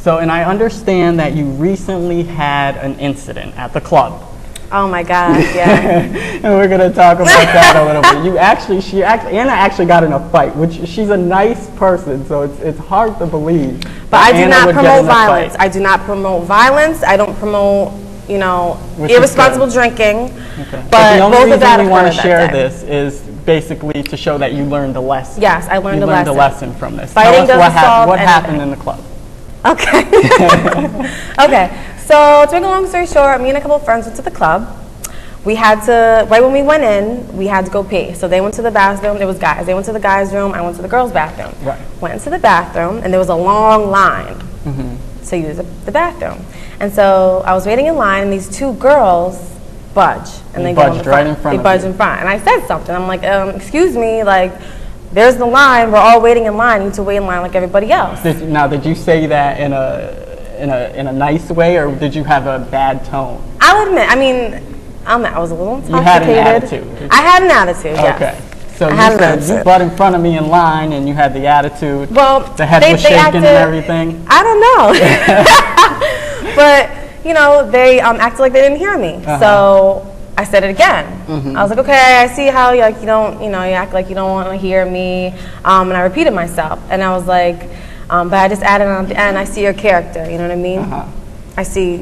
So, and I understand that you recently had an incident at the club. Oh my God, yeah. And we're going to talk about that a little bit. Anna actually got in a fight, which she's a nice person, so it's hard to believe. But I do not promote violence. I do not promote violence. I don't promote, irresponsible drinking. Okay. But the only both of that reason we want to occurred share that day. this is basically to show that you learned a lesson. Yes, I learned a lesson. You learned a lesson from this. Fighting Tell us doesn't solve what happened anything. in the club. Okay. Okay. So to make a long story short, me and a couple of friends went to the club. We had to, right when we went in, we had to go pee. So they went to the bathroom. There was guys. They went to the guys' room. I went to the girls' bathroom. Right. Went into the bathroom, and there was a long line to use the bathroom. And so I was waiting in line, and these two girls budge. And they budged right in front of you. They budged in front. And I said something. I'm like, excuse me, like, there's the line. We're all waiting in line. You need to wait in line like everybody else. Did you say that in a nice way, or did you have a bad tone? I'll admit, I was a little intoxicated. You had an attitude. I had an attitude, yes. Okay. So you said you butt in front of me in line and you had the attitude. Well, the head was shaking and everything. I don't know. But, they acted like they didn't hear me. So I said it again. I was like, okay, I see how you don't, you act like you don't want to hear me. And I repeated myself. And I was like, but I just added on at the end, I see your character, you know what I mean? I see,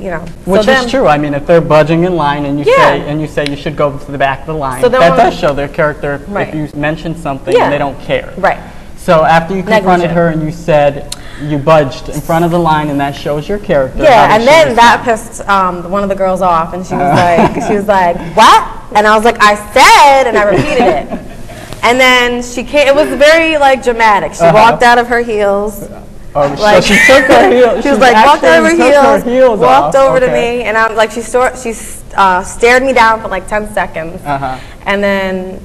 Which is true. I mean, if they're budging in line and you say you should go to the back of the line, that does show their character. Right. If you mention something and they don't care. Right. So after you confronted her and you said you budged in front of the line, and that shows your character. Yeah, and then that pissed one of the girls off, and she was like, what? And I was like, I said, and I repeated it. And then she came. It was very dramatic. She walked out of her heels. So she took her heels. She was like, walked out of her heels, walked over to me, and I'm like, she stared me down for 10 seconds, and then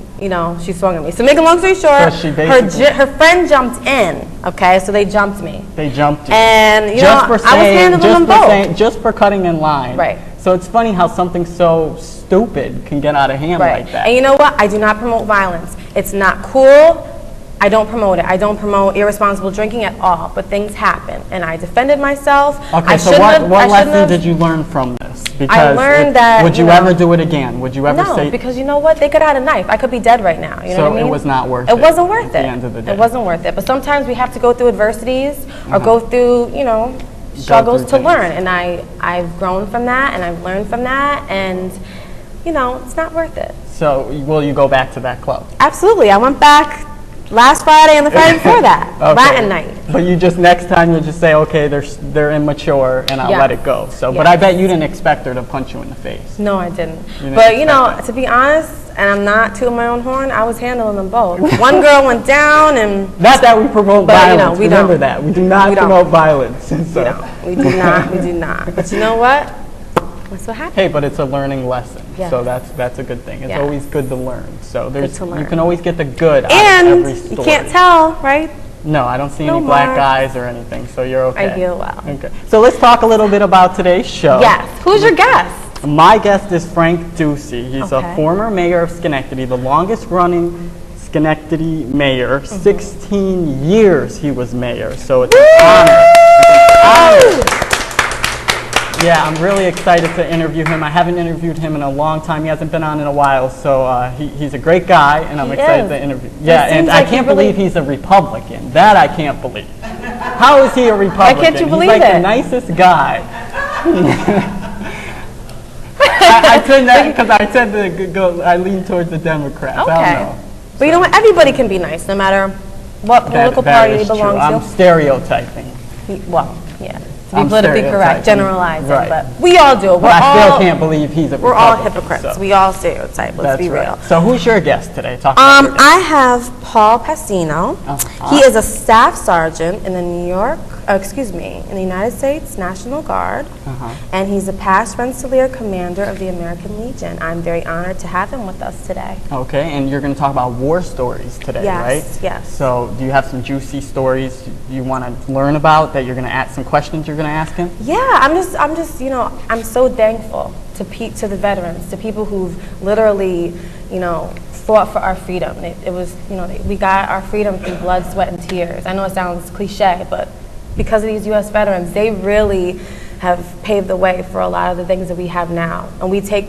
she swung at me. So make a long story short, her friend jumped in. Okay, so they jumped me. They jumped you. And I was handling them both. Just for cutting in line. Right. So it's funny how something so stupid can get out of hand like that. And you know what? I do not promote violence. It's not cool. I don't promote it. I don't promote irresponsible drinking at all. But things happen, and I defended myself. Okay, so what lesson did you learn from this? Because I learned that. Would you ever do it again? Would you ever say? No, because you know what? They could have had a knife. I could be dead right now. You know what I mean? So it was not worth it. It wasn't worth it. At the end of the day. It wasn't worth it. But sometimes we have to go through adversities or go through, struggles to learn. And I've grown from that, and I've learned from that, and it's not worth it. So will you go back to that club? Absolutely. I went back last Friday and the Friday before that, Latin night. But next time you'll just say, okay, they're immature, and I'll let it go. So, but I bet you didn't expect her to punch you in the face. No, I didn't. But to be honest, and I'm not tooting my own horn, I was handling them both. One girl went down, and not that we promote violence. We Remember that we do not promote violence. So. We do not. We do not. But you know what? That's what happened. Hey, but it's a learning lesson, yes. So that's a good thing. It's always good to learn. So you can always get the good out of every story. And you can't tell, right? No, I don't see any black eyes or anything, so you're okay. I feel well. Okay, so let's talk a little bit about today's show. Yes. Who's your guest? My guest is Frank Ducey. He's a former mayor of Schenectady, the longest-running Schenectady mayor. 16 years he was mayor, so it's an honor. It's an honor. Yeah, I'm really excited to interview him. I haven't interviewed him in a long time. He hasn't been on in a while, so he's a great guy, and I'm excited to interview him. Yeah, and I can't believe he's a Republican. That I can't believe. How is he a Republican? Why can't you believe he's the nicest guy. I said that because I said I lean towards the Democrats. Okay. I don't know. But you know what? Everybody can be nice, no matter what political party they belong to. I'm stereotyping. Well, yeah. To be politically correct, generalizing, but we all do. I still can't believe he's a Republican. We're all hypocrites. So. We all stereotype. Let's be real. So who's your guest today? Talk about your guest. I have Paul Pacino. He is a staff sergeant in the in the United States National Guard, and he's a past Rensselaer commander of the American Legion. I'm very honored to have him with us today. Okay, and you're going to talk about war stories today, right? Yes. So do you have some juicy stories you want to learn about that you're going to ask, some questions you're going to ask him? Yeah, I'm just, I'm so thankful to the veterans, to people who've literally, fought for our freedom. It was, we got our freedom through blood, sweat, and tears. I know it sounds cliche, but because of these U.S. veterans, they really have paved the way for a lot of the things that we have now. And we take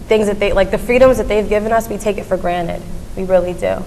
things that they, like the freedoms that they've given us, we take it for granted. We really do.